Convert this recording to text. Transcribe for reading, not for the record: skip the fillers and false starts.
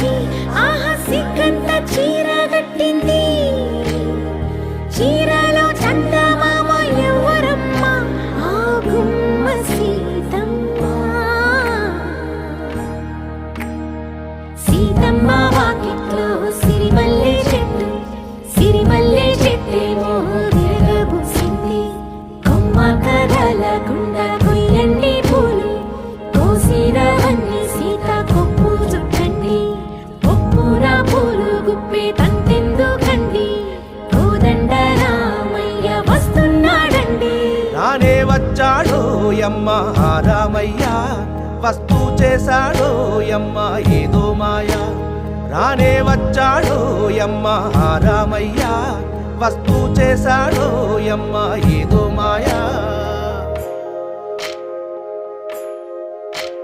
వచ్చి ఆహా సిగ్గంత చీర కట్టింది. చీరలో చందమామ ఎవరమ్మ? ఆ గుమ్మ సీతమ్మ. సీతమ్మ వాకిట్లో సిరిమల్లె చెట్టు, సిరిమల్లె చెట్టేమో విరగబూసింది. కొమ్మ కదలకుండా కొయ్యండి పూలు, కోసిరవన్నీ సీత కొప్పు చుట్టండి. ఒప్పురా పూలు గుప్పే తంతెందుకండి, కోదండ రామయ్య వస్తున్నాడండి. రానే వచ్చాడో యమ్మ రామయ్య, వస్తూ చేశాడో యమ్మ ఏదో మాయా. రానే వచ్చాడో యమ్మ రామయ్య, వస్తూ చేశాడో యమ్మ ఏదో మాయా.